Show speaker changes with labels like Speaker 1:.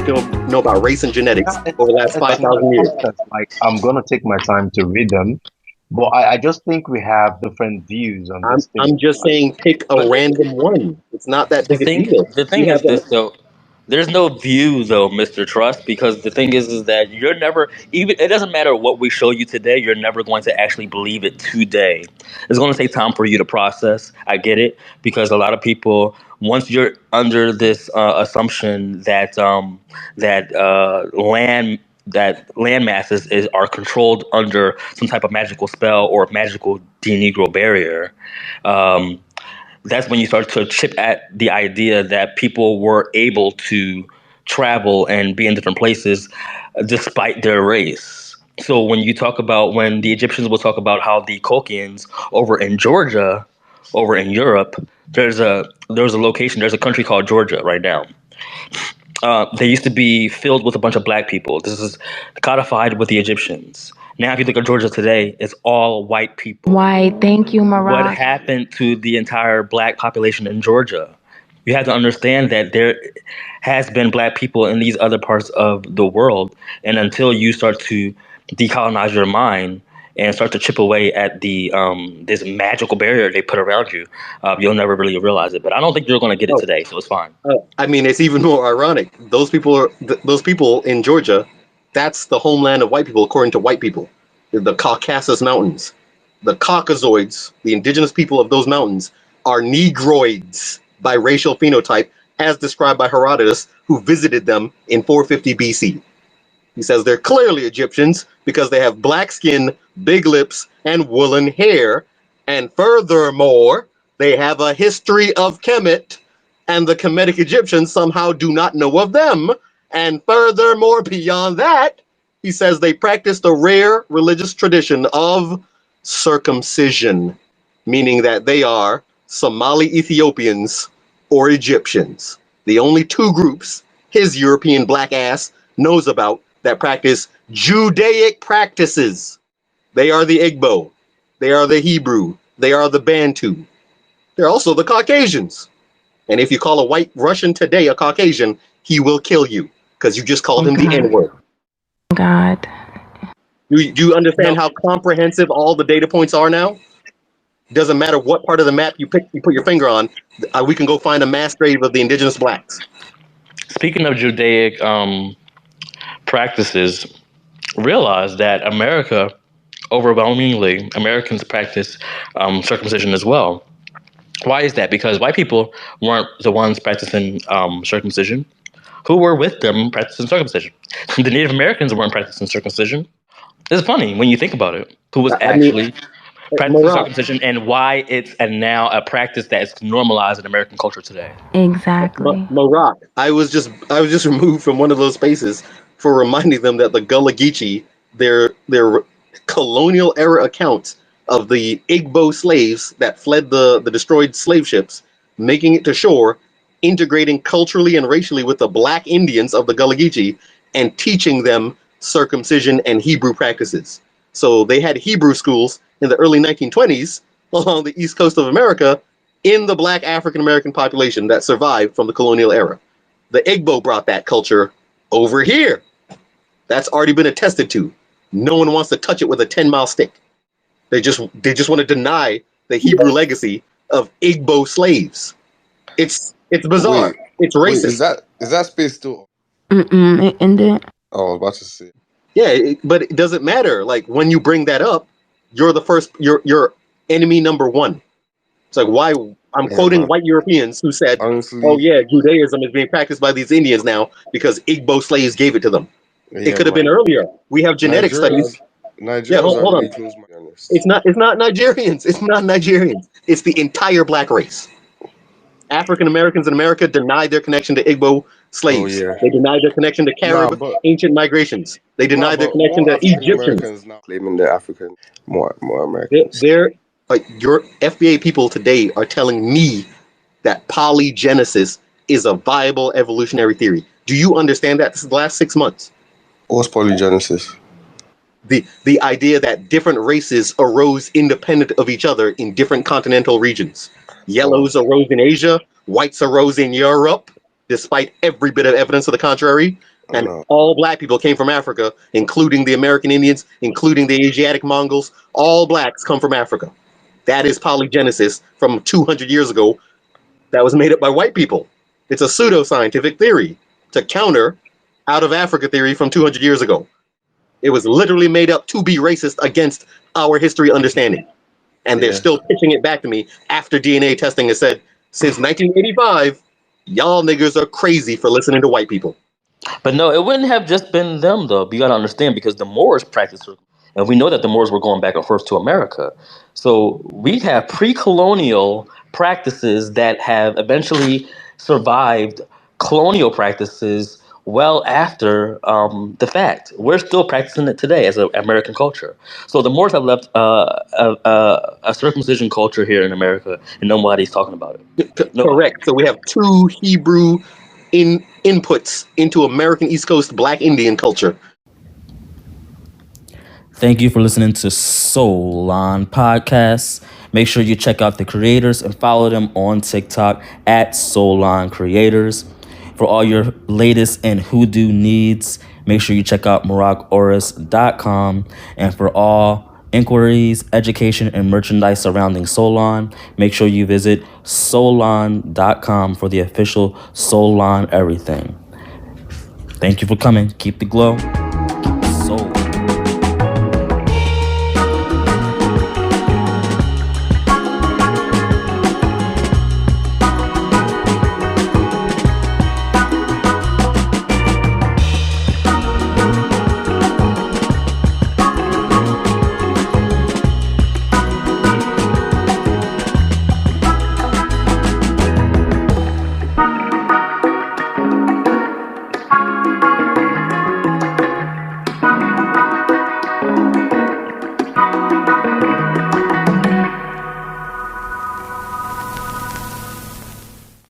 Speaker 1: know about race and genetics over the last
Speaker 2: It's not
Speaker 1: 5,000
Speaker 2: a
Speaker 1: years.
Speaker 2: contest. Like, I'm gonna take my time to read them, but I just think we have different views on
Speaker 1: I'm
Speaker 2: this thing.
Speaker 1: I'm just saying pick a
Speaker 3: But
Speaker 1: random one. It's not that
Speaker 3: the
Speaker 1: big a
Speaker 3: thing
Speaker 1: deal.
Speaker 3: the thing
Speaker 1: You
Speaker 3: is
Speaker 1: have
Speaker 3: this
Speaker 1: them.
Speaker 3: though. There's no view though, Mr. Trust, because the thing is that you're never even it doesn't matter what we show you today, you're never going to actually believe it today. It's going to take time for you to process. I get it because a lot of people once you're under this assumption that land masses are controlled under some type of magical spell or magical denegro barrier, um, that's when you start to chip at the idea that people were able to travel and be in different places despite their race. So when the Egyptians will talk about how the Colchians over in Georgia, over in Europe, there's a location, there's a country called Georgia right now. They used to be filled with a bunch of black people. This is codified with the Egyptians. Now, if you look at Georgia today, it's all white people.
Speaker 4: Why, thank you,
Speaker 3: What
Speaker 4: Marak.
Speaker 3: happened to the entire black population in Georgia? You have to understand that there has been black people in these other parts of the world, and until you start to decolonize your mind and start to chip away at the this magical barrier they put around you, you'll never really realize it. But I don't think you're going to get it
Speaker 1: Oh,
Speaker 3: today, so it's fine.
Speaker 1: I mean, it's even more ironic. Those people in Georgia. That's the homeland of white people, according to white people. The Caucasus Mountains, the Caucasoids, the indigenous people of those mountains, are Negroids by racial phenotype, as described by Herodotus, who visited them in 450 BC. He says they're clearly Egyptians because they have black skin, big lips, and woolen hair. And furthermore, they have a history of Kemet, and the Kemetic Egyptians somehow do not know of them. And furthermore, beyond that, he says they practiced a rare religious tradition of circumcision, meaning that they are Somali Ethiopians or Egyptians. The only two groups his European black ass knows about that practice Judaic practices. They are the Igbo, they are the Hebrew, they are the Bantu. They're also the Caucasians. And if you call a white Russian today a Caucasian, he will kill you because you just called
Speaker 4: Oh,
Speaker 1: him the
Speaker 4: God.
Speaker 1: N-word.
Speaker 4: God.
Speaker 1: Do you understand
Speaker 3: No,
Speaker 1: how comprehensive all the data points are now? Doesn't matter what part of the map you put your finger on, we can go find a mass grave of the indigenous blacks.
Speaker 3: speaking of Judaic practices, realize that overwhelmingly, Americans practice circumcision as well. Why is that? Because white people weren't the ones practicing circumcision. Who were with them practicing circumcision? The Native Americans weren't practicing circumcision. It's funny when you think about it. Who was
Speaker 1: I mean,
Speaker 3: actually practicing
Speaker 1: Marat,
Speaker 3: circumcision and why it's now a practice that is normalized in American culture today?
Speaker 4: Exactly.
Speaker 1: Marat, I was just removed from one of those spaces for reminding them that the Gullah Geechee, their colonial era accounts of the Igbo slaves that fled the destroyed slave ships, making it to shore, integrating culturally and racially with the black Indians of the Gullah Geechee, and teaching them circumcision and Hebrew practices. So they had Hebrew schools in the early 1920s along the east coast of America in the black African American population that survived from the colonial era. The Igbo brought that culture over here. That's already been attested to. No one wants to touch it with a 10-mile stick. They just want to deny the Hebrew legacy of Igbo slaves. It's bizarre.
Speaker 5: Wait,
Speaker 1: It's
Speaker 5: wait,
Speaker 1: racist.
Speaker 5: is that space still?
Speaker 4: It ended.
Speaker 5: Oh, I was about to say.
Speaker 1: Yeah, but it doesn't matter. Like when you bring that up, you're the first. You're enemy number one. It's like why I'm
Speaker 5: Yeah,
Speaker 1: quoting
Speaker 5: man.
Speaker 1: white Europeans who said, "Oh
Speaker 5: Honestly,
Speaker 1: yeah, Judaism is being practiced by these Indians now because Igbo slaves gave it to them." It
Speaker 5: yeah,
Speaker 1: could have been
Speaker 5: man.
Speaker 1: earlier. We have genetic studies.
Speaker 5: Nigerians,
Speaker 1: Yeah,
Speaker 5: Nigerians are
Speaker 1: hold on.
Speaker 5: really close, to be honest.
Speaker 1: It's not Nigerians. It's not Nigerians. It's the entire black race. African Americans in America denied their connection to Igbo
Speaker 5: Oh
Speaker 1: slaves.
Speaker 5: yeah.
Speaker 1: They denied their connection to
Speaker 5: Nah,
Speaker 1: Carib
Speaker 5: but
Speaker 1: ancient migrations. They
Speaker 5: nah,
Speaker 1: denied their
Speaker 5: but
Speaker 1: connection
Speaker 5: more
Speaker 1: to
Speaker 5: African
Speaker 1: Egyptians.
Speaker 5: Americans now claiming they're African, more
Speaker 1: They're,
Speaker 5: Americans.
Speaker 1: they're your FBA people today are telling me that polygenesis is a viable evolutionary theory. Do you understand that? This is the last 6 months.
Speaker 5: What's polygenesis?
Speaker 1: The idea that different races arose independent of each other in different continental regions.
Speaker 5: Oh,
Speaker 1: Yellows arose in Asia, whites arose in Europe, despite every bit of evidence to the contrary. And
Speaker 5: No.
Speaker 1: all black people came from Africa, including the American Indians, including the Asiatic Mongols. All blacks come from Africa. That is polygenesis from 200 years ago that was made up by white people. It's a pseudoscientific theory to counter out of Africa theory from 200 years ago. It was literally made up to be racist against our history understanding. And they're
Speaker 5: Yeah.
Speaker 1: still pitching it back to me after DNA testing has said, since 1985, y'all niggas are crazy for listening to white people.
Speaker 3: But no, it wouldn't have just been them, though. You got to understand, because the Moors practiced, and we know that the Moors were going back and forth to America. So we have pre-colonial practices that have eventually survived colonial practices well after the fact. We're still practicing it today as an American culture. So the Moors have left a circumcision culture here in America, and nobody's talking about it. No.
Speaker 1: Correct. So we have two Hebrew inputs into American East Coast Black Indian culture.
Speaker 3: Thank you for listening to Soulaan Podcasts. Make sure you check out the creators and follow them on TikTok at Soulaan Creators. For all your latest and hoodoo needs, make sure you check out MoroccOris.com. And for all inquiries, education, and merchandise surrounding Soulaan, make sure you visit Soulaan.com for the official Soulaan everything. Thank you for coming. Keep the glow.